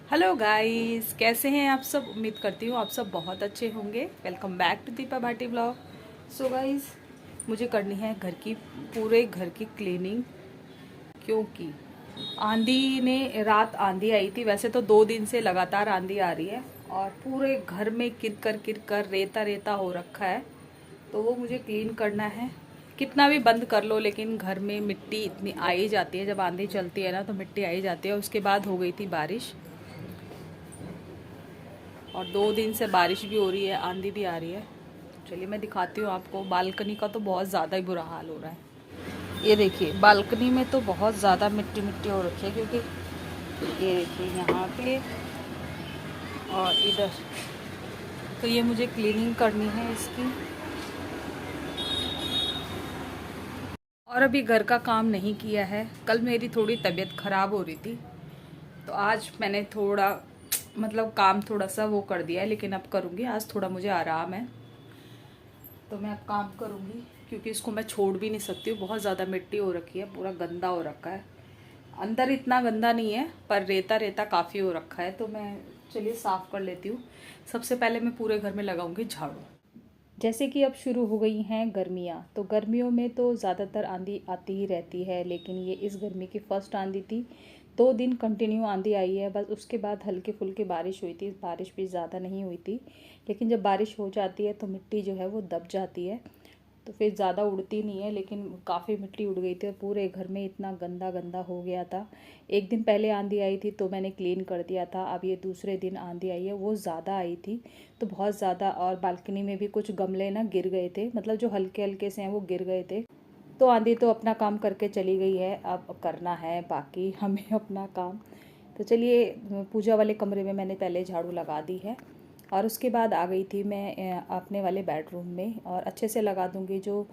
Hello guys, कैसे हैं आप सब। उम्मीद करती हूँ आप सब बहुत अच्छे होंगे। Welcome back to Deepa Bhati blog. So guys, मुझे करनी है पूरे घर की क्लीनिंग, क्योंकि रात आंधी आई थी। वैसे तो 2 दिन से लगातार आंधी आ रही है और पूरे घर में किर कर रेता रेता हो रखा है। तो वो मुझे क्लीन करना है। कितना भी बंद कर लो लेकिन घर में मिट्टी इतनी आ ही जाती है। जब आंधी चलती है ना तो मिट्टी आ ही जाती है। उसके बाद हो गई थी बारिश, और 2 दिन से बारिश भी हो रही है, आंधी भी आ रही है। चलिए मैं दिखाती हूँ आपको। बालकनी का तो बहुत ज़्यादा ही बुरा हाल हो रहा है। ये देखिए, बालकनी में तो बहुत ज़्यादा मिट्टी मिट्टी हो रखी है, क्योंकि ये देखिए यहाँ पे और इधर। तो ये मुझे क्लीनिंग करनी है इसकी। और अभी घर का काम नहीं किया है। कल मेरी थोड़ी तबीयत ख़राब हो रही थी, तो आज मैंने थोड़ा काम थोड़ा सा वो कर दिया है, लेकिन अब करूँगी। आज थोड़ा मुझे आराम है तो मैं अब काम करूँगी, क्योंकि इसको मैं छोड़ भी नहीं सकती हूँ। बहुत ज़्यादा मिट्टी हो रखी है, पूरा गंदा हो रखा है। अंदर इतना गंदा नहीं है, पर रेता रेता काफ़ी हो रखा है। तो मैं चलिए साफ़ कर लेती हूँ। सबसे पहले मैं पूरे घर में लगाऊंगी झाड़ू। जैसे कि अब शुरू हो गई हैं गर्मियाँ, तो गर्मियों में तो ज़्यादातर आंधी आती ही रहती है, लेकिन ये इस गर्मी की फर्स्ट आंधी थी। 2 दिन कंटिन्यू आंधी आई है। बस उसके बाद हल्की फुल्की बारिश हुई थी। बारिश भी ज़्यादा नहीं हुई थी, लेकिन जब बारिश हो जाती है तो मिट्टी जो है वो दब जाती है। तो फिर ज़्यादा उड़ती नहीं है, लेकिन काफ़ी मिट्टी उड़ गई थी और पूरे घर में इतना गंदा गंदा हो गया था। एक दिन पहले आंधी आई थी तो मैंने क्लीन कर दिया था। अब ये दूसरे दिन आंधी आई है, वो ज़्यादा आई थी तो बहुत ज़्यादा। और बालकनी में भी कुछ गमले ना गिर गए थे, मतलब जो हल्के हल्के से हैं वो गिर गए थे। तो आंधी तो अपना काम करके चली गई है, अब करना है बाकी हमें अपना काम। तो चलिए, पूजा वाले कमरे में मैंने पहले झाड़ू लगा दी है, और उसके बाद आ गई थी मैं अपने वाले बेडरूम में, और अच्छे से लगा दूंगी। जो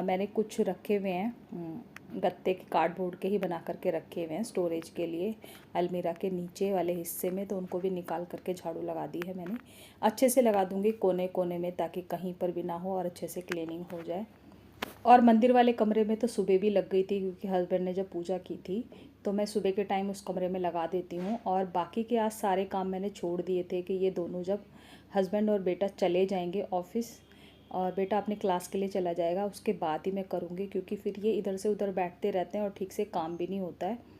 मैंने कुछ रखे हुए हैं, गत्ते के कार्डबोर्ड के ही बना करके रखे हुए हैं स्टोरेज के लिए अलमीरा के नीचे वाले हिस्से में, तो उनको भी निकाल करके झाड़ू लगा दी है मैंने। अच्छे से लगा दूंगी कोने कोने में, ताकि कहीं पर भी ना हो और अच्छे से क्लीनिंग हो जाए। और मंदिर वाले कमरे में तो सुबह भी लग गई थी, क्योंकि हस्बैंड ने जब पूजा की थी तो मैं सुबह के टाइम उस कमरे में लगा देती हूँ। और बाकी के आज सारे काम मैंने छोड़ दिए थे, कि ये दोनों जब हस्बैंड और बेटा चले जाएंगे ऑफिस, और बेटा अपने क्लास के लिए चला जाएगा, उसके बाद ही मैं करूँगी। क्योंकि फिर ये इधर से उधर बैठते रहते हैं और ठीक से काम भी नहीं होता है।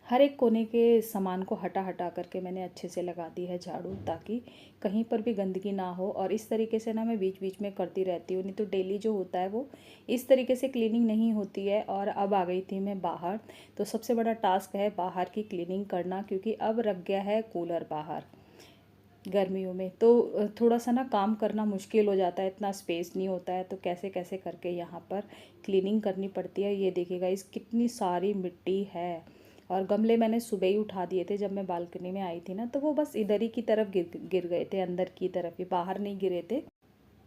हर एक कोने के सामान को हटा हटा करके मैंने अच्छे से लगा दी है झाड़ू, ताकि कहीं पर भी गंदगी ना हो। और इस तरीके से ना मैं बीच बीच में करती रहती हूँ, नहीं तो डेली जो होता है वो इस तरीके से क्लीनिंग नहीं होती है। और अब आ गई थी मैं बाहर, तो सबसे बड़ा टास्क है बाहर की क्लीनिंग करना, क्योंकि अब रख गया है कूलर बाहर गर्मियों में। तो थोड़ा सा ना काम करना मुश्किल हो जाता है, इतना स्पेस नहीं होता है, तो कैसे कैसे करके यहाँ पर क्लीनिंग करनी पड़ती है। ये देखिएगा, इस कितनी सारी मिट्टी है। और गमले मैंने सुबह ही उठा दिए थे जब मैं बालकनी में आई थी ना, तो वो बस इधर ही की तरफ गिर गिर गए थे, अंदर की तरफ ही, बाहर नहीं गिरे थे।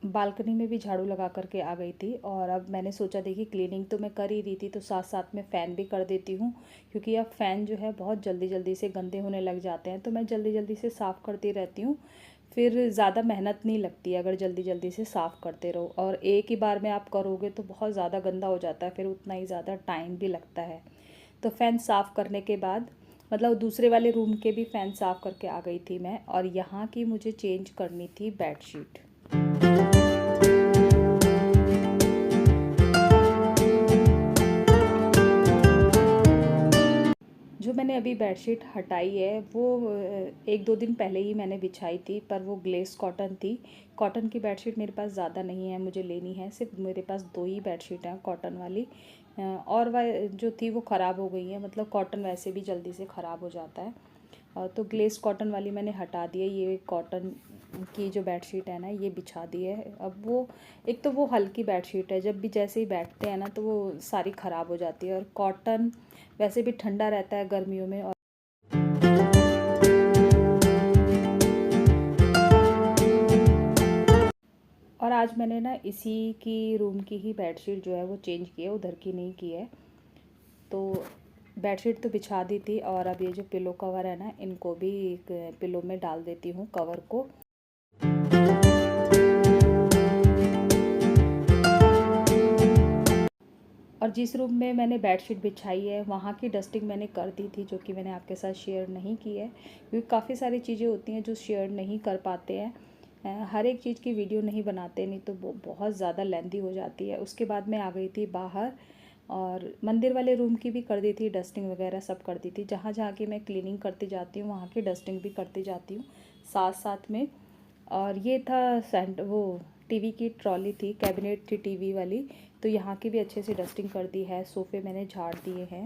बालकनी में भी झाड़ू लगा करके आ गई थी। और अब मैंने सोचा, देखी क्लीनिंग तो मैं कर ही रही थी, तो साथ साथ में फ़ैन भी कर देती हूँ, क्योंकि अब फ़ैन जो है बहुत जल्दी जल्दी से गंदे होने लग जाते हैं। तो मैं जल्दी जल्दी से साफ़ करती रहती हूँ, फिर ज़्यादा मेहनत नहीं लगती अगर जल्दी जल्दी से साफ़ करते रहो। और एक ही बार में आप करोगे तो बहुत ज़्यादा गंदा हो जाता है, फिर उतना ही ज़्यादा टाइम भी लगता है। तो फ़ैन साफ़ करने के बाद, मतलब दूसरे वाले रूम के भी फ़ैन साफ़ करके आ गई थी मैं। और यहाँ की मुझे चेंज करनी थी बेडशीट। जो मैंने अभी बेडशीट हटाई है वो 1-2 दिन पहले ही मैंने बिछाई थी, पर वो ग्लेस कॉटन थी। कॉटन की बेडशीट मेरे पास ज़्यादा नहीं है, मुझे लेनी है। सिर्फ मेरे पास 2 ही बेडशीट हैं कॉटन वाली, और वह जो थी वो ख़राब हो गई है। मतलब कॉटन वैसे भी जल्दी से ख़राब हो जाता है। तो ग्लेस कॉटन वाली मैंने हटा दी है। ये कॉटन की जो बेडशीट है ना, ये बिछा दी है। अब वो, एक तो वो हल्की बेडशीट है, जब भी जैसे ही बैठते हैं ना तो वो सारी ख़राब हो जाती है। और कॉटन वैसे भी ठंडा रहता है गर्मियों में। और आज मैंने ना इसी की रूम की ही बेडशीट जो है वो चेंज की है, उधर की नहीं की है। तो बेडशीट तो बिछा दी थी, और अब ये जो पिलो कवर है ना, इनको भी एक पिलो में डाल देती हूँ कवर को। और जिस रूम में मैंने बेडशीट बिछाई है वहाँ की डस्टिंग मैंने कर दी थी, जो कि मैंने आपके साथ शेयर नहीं की है, क्योंकि काफ़ी सारी चीज़ें होती हैं जो शेयर नहीं कर पाते हैं। हर एक चीज़ की वीडियो नहीं बनाते, नहीं तो वो बहुत ज़्यादा लेंदी हो जाती है। उसके बाद मैं आ गई थी बाहर और मंदिर वाले रूम की भी कर दी थी, डस्टिंग वगैरह सब कर दी थी। जहाँ जहाँ की मैं क्लीनिंग करती जाती हूँ वहाँ की डस्टिंग भी करती जाती हूँ साथ साथ में। और ये था वो टीवी की ट्रॉली थी, कैबिनेट थी टीवी वाली, तो यहाँ की भी अच्छे से डस्टिंग कर दी है। सोफ़े मैंने झाड़ दिए हैं।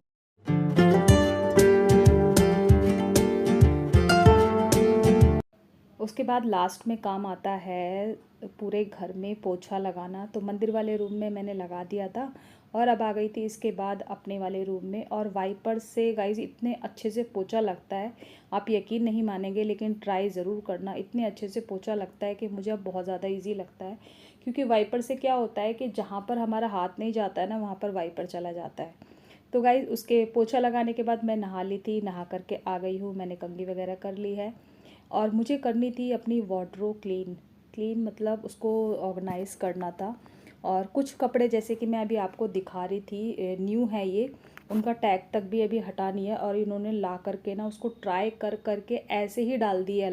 उसके बाद लास्ट में काम आता है पूरे घर में पोछा लगाना। तो मंदिर वाले रूम में मैंने लगा दिया था और अब आ गई थी इसके बाद अपने वाले रूम में। और वाइपर से गाइस इतने अच्छे से पोछा लगता है, आप यकीन नहीं मानेंगे, लेकिन ट्राई ज़रूर करना। इतने अच्छे से पोछा लगता है कि मुझे अब बहुत ज़्यादा ईजी लगता है, क्योंकि वाइपर से क्या होता है कि जहाँ पर हमारा हाथ नहीं जाता है ना, वहाँ पर वाइपर चला जाता है। तो गाइस उसके पोछा लगाने के बाद मैं नहा ली थी, नहा करके आ गई हूँ, मैंने कंघी वगैरह कर ली है। और मुझे करनी थी अपनी वार्डरोब क्लीन मतलब उसको ऑर्गेनाइज़ करना था। और कुछ कपड़े जैसे कि मैं अभी आपको दिखा रही थी, न्यू है ये, उनका टैग तक भी अभी हटा नहीं है। और इन्होंने ला करके ना उसको ट्राई कर करके ऐसे ही डाल दिए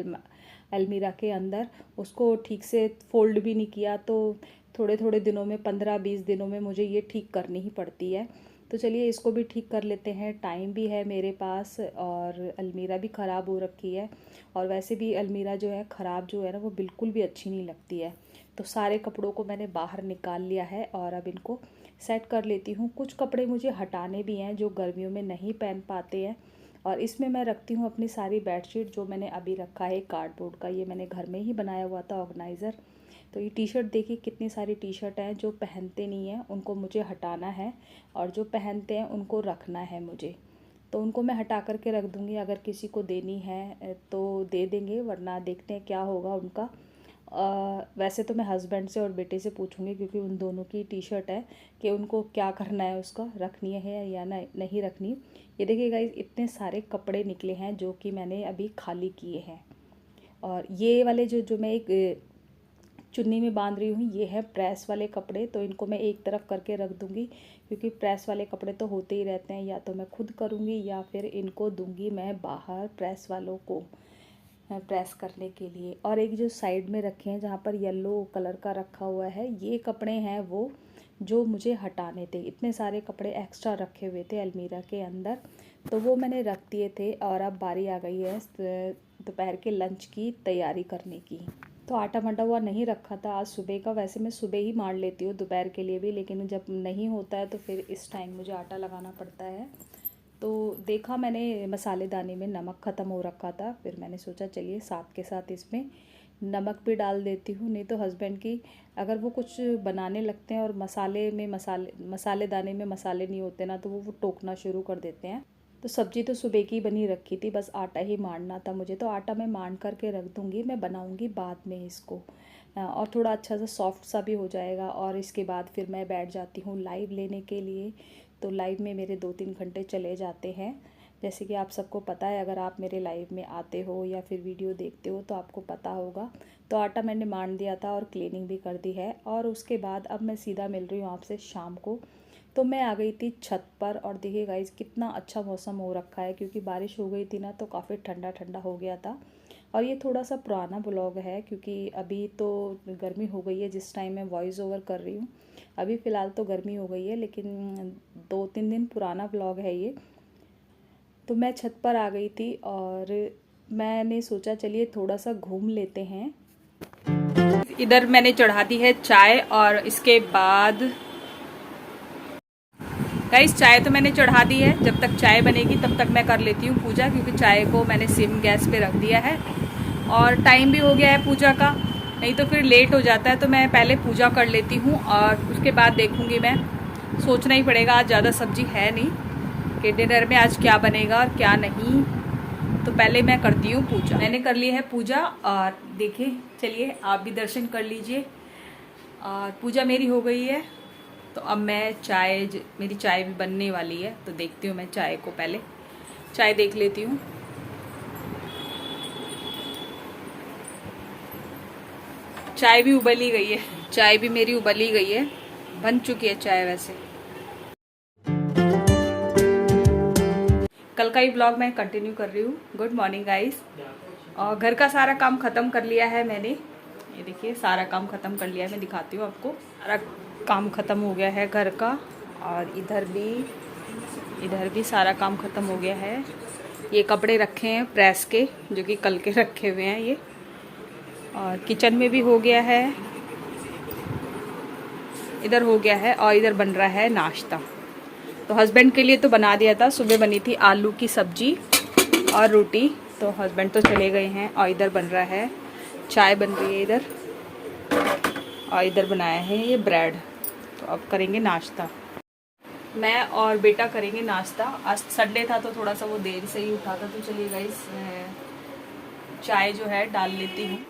अलमीरा के अंदर, उसको ठीक से फोल्ड भी नहीं किया। तो थोड़े थोड़े दिनों में 15-20 दिनों में मुझे ये ठीक करनी ही पड़ती है। तो चलिए इसको भी ठीक कर लेते हैं, टाइम भी है मेरे पास और अलमीरा भी ख़राब हो रखी है। और वैसे भी अलमीरा जो है ख़राब जो है ना, वो बिल्कुल भी अच्छी नहीं लगती है। तो सारे कपड़ों को मैंने बाहर निकाल लिया है और अब इनको सेट कर लेती हूँ। कुछ कपड़े मुझे हटाने भी हैं जो गर्मियों में नहीं पहन पाते हैं। और इसमें मैं रखती हूँ अपनी सारी बेडशीट। जो मैंने अभी रखा है कार्डबोर्ड का, ये मैंने घर में ही बनाया हुआ था ऑर्गेनाइज़र। तो ये टी शर्ट देखिए, कितनी सारी टी शर्ट हैं जो पहनते नहीं हैं, उनको मुझे हटाना है, और जो पहनते हैं उनको रखना है मुझे। तो उनको मैं हटा करके रख दूँगी, अगर किसी को देनी है तो दे देंगे, वरना देखते हैं क्या होगा उनका। वैसे तो मैं हस्बैंड से और बेटे से पूछूंगी, क्योंकि उन दोनों की टी शर्ट है, कि उनको क्या करना है, उसका रखनी है या नहीं रखनी। ये देखिए गाइस, इतने सारे कपड़े निकले हैं जो कि मैंने अभी खाली किए हैं। और ये वाले जो मैं एक चुन्नी में बांध रही हूँ, ये है प्रेस वाले कपड़े। तो इनको मैं एक तरफ करके रख दूँगी, क्योंकि प्रेस वाले कपड़े तो होते ही रहते हैं, या तो मैं खुद करूँगी या फिर इनको दूँगी मैं बाहर प्रेस वालों को प्रेस करने के लिए। और एक जो साइड में रखे हैं जहाँ पर येलो कलर का रखा हुआ है, ये कपड़े हैं वो जो मुझे हटाने थे। इतने सारे कपड़े एक्स्ट्रा रखे हुए थे अलमीरा के अंदर, तो वो मैंने रख दिए थे। और अब बारी आ गई है दोपहर के लंच की तैयारी करने की। तो आटा मंडा हुआ नहीं रखा था आज सुबह का, वैसे मैं सुबह ही मार लेती हूँ दोपहर के लिए भी, लेकिन जब नहीं होता है तो फिर इस टाइम मुझे आटा लगाना पड़ता है। तो देखा मैंने मसालेदानी में नमक ख़त्म हो रखा था, फिर मैंने सोचा चलिए साथ के साथ इसमें नमक भी डाल देती हूँ। नहीं तो हस्बैंड की, अगर वो कुछ बनाने लगते हैं और मसालेदाने में मसाले नहीं होते ना, तो वो टोकना शुरू कर देते हैं। तो सब्ज़ी तो सुबह की बनी रखी थी, बस आटा ही मारना था मुझे। तो आटा मैं मान करके रख दूँगी, मैं बनाऊँगी बाद में इसको। और थोड़ा अच्छा सा सॉफ्ट सा भी हो जाएगा। और इसके बाद फिर मैं बैठ जाती हूँ लाइव लेने के लिए। तो लाइव में मेरे 2-3 घंटे चले जाते हैं, जैसे कि आप सबको पता है, अगर आप मेरे लाइव में आते हो या फिर वीडियो देखते हो तो आपको पता होगा। तो आटा मैंने मान दिया था और क्लीनिंग भी कर दी है। और उसके बाद अब मैं सीधा मिल रही हूँ आपसे शाम को। तो मैं आ गई थी छत पर, और देखिए गाइस कितना अच्छा मौसम हो रखा है, क्योंकि बारिश हो गई थी ना, तो काफ़ी ठंडा ठंडा हो गया था। और ये थोड़ा सा पुराना ब्लॉग है, क्योंकि अभी तो गर्मी हो गई है जिस टाइम मैं वॉइस ओवर कर रही हूँ। अभी फ़िलहाल तो गर्मी हो गई है, लेकिन 2-3 दिन पुराना ब्लॉग है ये। तो मैं छत पर आ गई थी और मैंने सोचा चलिए थोड़ा सा घूम लेते हैं। इधर मैंने चढ़ा दी है चाय, और इसके बाद गाइस चाय तो मैंने चढ़ा दी है। जब तक चाय बनेगी तब तक मैं कर लेती हूँ पूजा, क्योंकि चाय को मैंने सिम गैस पे रख दिया है और टाइम भी हो गया है पूजा का, नहीं तो फिर लेट हो जाता है। तो मैं पहले पूजा कर लेती हूँ और उसके बाद देखूँगी मैं। सोचना ही पड़ेगा, आज ज़्यादा सब्जी है नहीं कि डिनर में आज क्या बनेगा और क्या नहीं। तो पहले मैं करती हूँ पूजा। मैंने कर ली है पूजा, और देखिए चलिए आप भी दर्शन कर लीजिए। और पूजा मेरी हो गई है, तो अब मैं मेरी चाय भी बनने वाली है। तो देखती हूँ मैं चाय को, पहले चाय देख लेती हूँ। चाय भी उबल ही गई है, चाय भी मेरी उबल ही गई है, बन चुकी है चाय वैसे। कल का ही ब्लॉग मैं कंटिन्यू कर रही हूँ। Good morning guys. और घर का सारा काम ख़त्म कर लिया है मैंने। ये देखिए सारा काम ख़त्म कर लिया है। मैं दिखाती हूँ आपको। सारा काम ख़त्म हो गया है घर का। और इधर भी सारा काम ख़त्म हो गया है। ये कपड़े रखे हैं प्रेस के, जो कि कल के रखे हुए हैं ये। और किचन में भी हो गया है, इधर हो गया है। और इधर बन रहा है नाश्ता। तो हस्बैंड के लिए तो बना दिया था, सुबह बनी थी आलू की सब्जी और रोटी। तो हस्बैंड तो चले गए हैं। और इधर बन रहा है, चाय बन रही है इधर। और इधर बनाया है ये ब्रेड। तो अब करेंगे नाश्ता। मैं और बेटा करेंगे नाश्ता। आज संडे था तो थोड़ा सा वो देर से ही उठा था। तो चलिए गाइस, चाय जो है डाल लेती हूँ।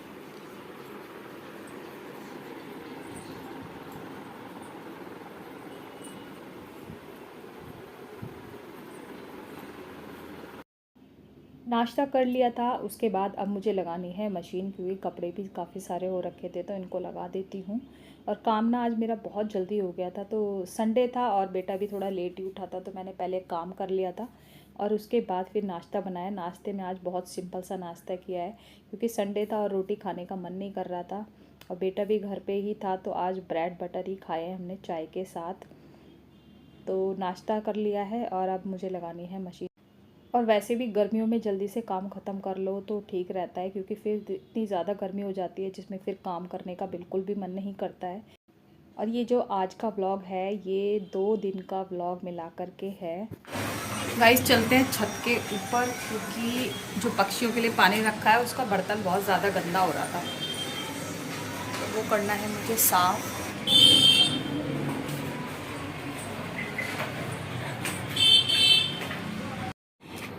नाश्ता कर लिया था, उसके बाद अब मुझे लगानी है मशीन, क्योंकि कपड़े भी काफ़ी सारे हो रखे थे तो इनको लगा देती हूँ। और काम ना आज मेरा बहुत जल्दी हो गया था। तो संडे था और बेटा भी थोड़ा लेट ही उठा था, तो मैंने पहले काम कर लिया था और उसके बाद फिर नाश्ता बनाया। नाश्ते में आज बहुत सिंपल सा नाश्ता किया है, क्योंकि संडे था और रोटी खाने का मन नहीं कर रहा था। और बेटा भी घर पर ही था, तो आज ब्रेड बटर ही खाए हमने चाय के साथ। तो नाश्ता कर लिया है और अब मुझे लगानी है मशीन। और वैसे भी गर्मियों में जल्दी से काम ख़त्म कर लो तो ठीक रहता है, क्योंकि फिर इतनी ज़्यादा गर्मी हो जाती है जिसमें फिर काम करने का बिल्कुल भी मन नहीं करता है। और ये जो आज का व्लॉग है ये 2 दिन का व्लॉग मिला कर के है। गाइस चलते हैं छत के ऊपर, क्योंकि जो पक्षियों के लिए पानी रखा है उसका बर्तन बहुत ज़्यादा गंदा हो रहा था, तो वो करना है मुझे साफ़।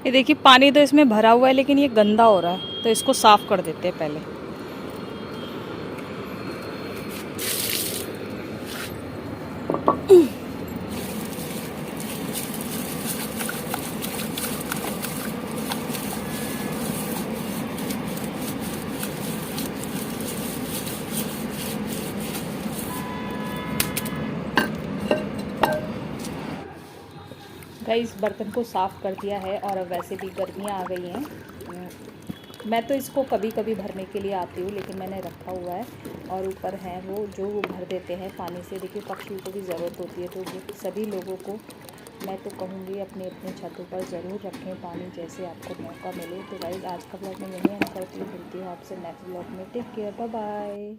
ये देखिए पानी तो इसमें भरा हुआ है, लेकिन ये गंदा हो रहा है, तो इसको साफ़ कर देते हैं पहले। गाइस बर्तन को साफ़ कर दिया है। और अब वैसे भी गर्मियाँ आ गई हैं। मैं तो इसको कभी कभी भरने के लिए आती हूँ, लेकिन मैंने रखा हुआ है। और ऊपर हैं वो जो वो भर देते हैं पानी से। देखिए पक्षियों को भी ज़रूरत होती है, तो वो सभी लोगों को मैं तो कहूँगी अपने अपने छतों पर ज़रूर रखें पानी, जैसे आपको मौका मिले। तो गाइस आज का ब्लॉग मैं यहीं एंड करती हूँ। मिलती हूँ आपसे नेक्स्ट ब्लॉग में। Take care, bye bye.